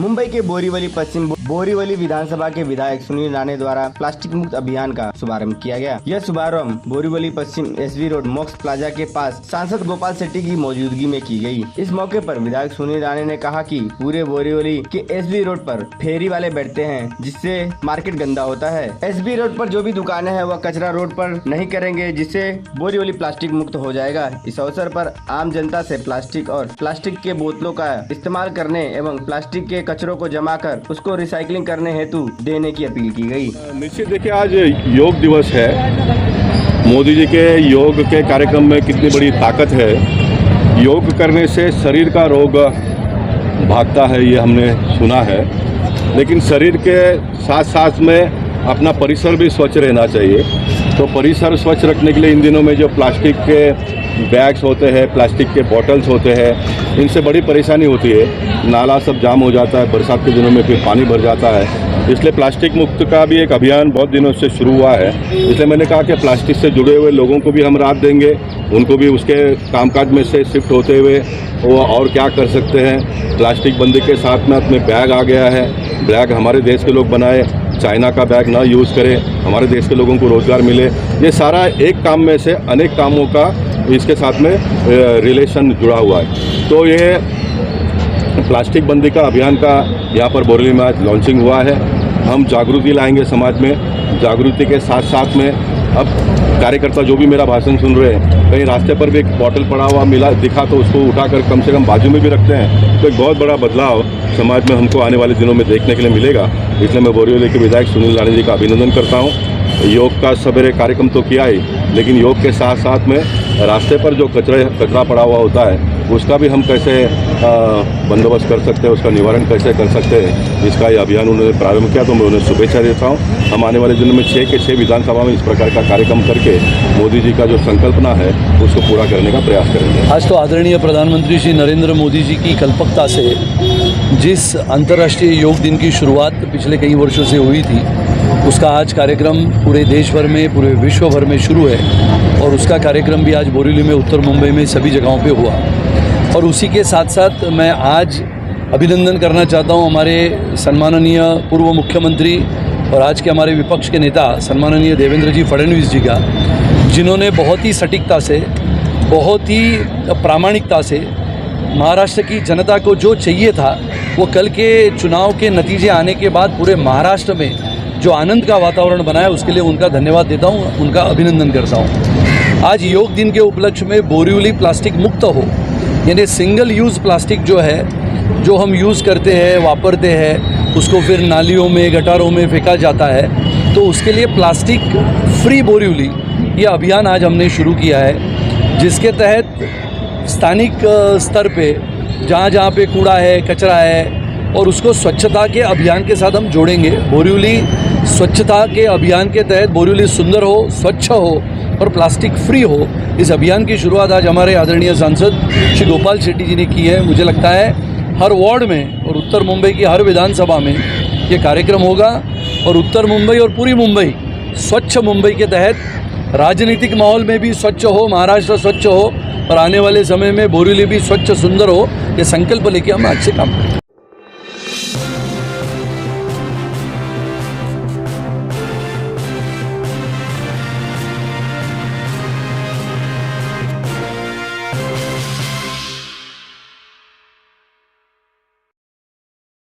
मुंबई के बोरीवली विधानसभा के विधायक सुनील राणे द्वारा प्लास्टिक मुक्त अभियान का शुभारंभ किया गया। यह शुभारंभ बोरीवली पश्चिम एसबी रोड मोक्ष प्लाजा के पास सांसद गोपाल शेट्टी की मौजूदगी में की गई। इस मौके पर विधायक सुनील राणे ने कहा कि पूरे बोरीवली के एसबी रोड पर फेरी वाले बैठते हैं, जिससे मार्केट गंदा होता है। एसबी रोड पर जो भी दुकानें हैं वह कचरा रोड पर नहीं करेंगे, जिससे बोरीवली प्लास्टिक मुक्त हो जाएगा। इस अवसर पर आम जनता से प्लास्टिक के बोतलों का इस्तेमाल करने एवं प्लास्टिक के कचरों को जमा कर उसको रिसाइकलिंग करने हेतु देने की अपील की गई। निश्चित देखिए, आज योग दिवस है। मोदी जी के योग के कार्यक्रम में कितनी बड़ी ताकत है। योग करने से शरीर का रोग भागता है, ये हमने सुना है, लेकिन शरीर के साथ साथ में अपना परिसर भी स्वच्छ रहना चाहिए। तो परिसर स्वच्छ रखने के लिए इन दिनों में जो प्लास्टिक के बैग्स होते हैं, प्लास्टिक के बॉटल्स होते हैं, इनसे बड़ी परेशानी होती है। नाला सब जाम हो जाता है, बरसात के दिनों में फिर पानी भर जाता है। इसलिए प्लास्टिक मुक्त का भी एक अभियान बहुत दिनों से शुरू हुआ है। इसलिए मैंने कहा कि प्लास्टिक से जुड़े हुए लोगों को भी हम राहत देंगे, उनको भी उसके कामकाज में से शिफ्ट होते हुए वो और क्या कर सकते हैं। प्लास्टिक बंदी के साथ में अपने बैग आ गया है। बैग हमारे देश के लोग बनाए, चाइना का बैग ना यूज़ करें, हमारे देश के लोगों को रोज़गार मिले। ये सारा एक काम में से अनेक कामों का इसके साथ में रिलेशन जुड़ा हुआ है। तो ये प्लास्टिक बंदी का अभियान का यहाँ पर बोरीवली में आज लॉन्चिंग हुआ है। हम जागृति लाएंगे समाज में। जागृति के साथ साथ में अब कार्यकर्ता जो भी मेरा भाषण सुन रहे हैं, कहीं रास्ते पर भी एक बॉटल पड़ा हुआ मिला दिखा तो उसको उठाकर कम से कम बाजू में भी रखते हैं, तो एक बहुत बड़ा बदलाव समाज में हमको आने वाले दिनों में देखने के लिए मिलेगा। इसलिए मैं बोरीवली के विधायक सुनील राणे जी का अभिनंदन करता हूँ। योग का सवेरे कार्यक्रम तो किया ही, लेकिन योग के साथ साथ में रास्ते पर जो कचरा पड़ा हुआ होता है उसका भी हम कैसे बंदोबस्त कर सकते हैं, उसका निवारण कैसे कर सकते हैं, इसका ये अभियान उन्होंने प्रारंभ किया। तो मैं उन्हें शुभेच्छा देता हूँ। हम आने वाले दिनों में 6 के 6 विधानसभा में इस प्रकार का कार्यक्रम करके मोदी जी का जो संकल्पना है उसको पूरा करने का प्रयास करेंगे। आज तो आदरणीय प्रधानमंत्री श्री नरेंद्र मोदी जी की कल्पकता से जिस अंतर्राष्ट्रीय योग दिन की शुरुआत पिछले कई वर्षों से हुई थी, उसका आज कार्यक्रम पूरे देश भर में, पूरे विश्व भर में शुरू है। और उसका कार्यक्रम भी आज बोरीवली में, उत्तर मुंबई में सभी जगहों पे हुआ। और उसी के साथ साथ मैं आज अभिनंदन करना चाहता हूं हमारे सम्माननीय पूर्व मुख्यमंत्री और आज के हमारे विपक्ष के नेता सम्माननीय देवेंद्र जी फडणवीस जी का, जिन्होंने बहुत ही सटीकता से, बहुत ही प्रामाणिकता से महाराष्ट्र की जनता को जो चाहिए था वो कल के चुनाव के नतीजे आने के बाद पूरे महाराष्ट्र में जो आनंद का वातावरण बनाया, उसके लिए उनका धन्यवाद देता हूँ, उनका अभिनंदन करता हूँ। आज योग दिन के उपलक्ष्य में बोरीवली प्लास्टिक मुक्त हो, यानी सिंगल यूज़ प्लास्टिक जो है, जो हम यूज़ करते हैं, वापरते हैं, उसको फिर नालियों में, गटारों में फेंका जाता है, तो उसके लिए प्लास्टिक फ्री बोरीवली ये अभियान आज हमने शुरू किया है, जिसके तहत स्थानिक स्तर पे जहाँ पे कूड़ा है, कचरा है, और उसको स्वच्छता के अभियान के साथ हम जोड़ेंगे। बोरीवली स्वच्छता के अभियान के तहत बोरीवली सुंदर हो, स्वच्छ हो और प्लास्टिक फ्री हो, इस अभियान की शुरुआत आज हमारे आदरणीय सांसद श्री गोपाल शेट्टी जी ने की है। मुझे लगता है हर वार्ड में और उत्तर मुंबई की हर विधानसभा में ये कार्यक्रम होगा और उत्तर मुंबई और पूरी मुंबई स्वच्छ मुंबई के तहत राजनीतिक माहौल में भी स्वच्छ हो, महाराष्ट्र स्वच्छ हो और आने वाले समय में बोरीवली भी स्वच्छ सुंदर हो, ये संकल्प लेके हम आज से काम करेंगे।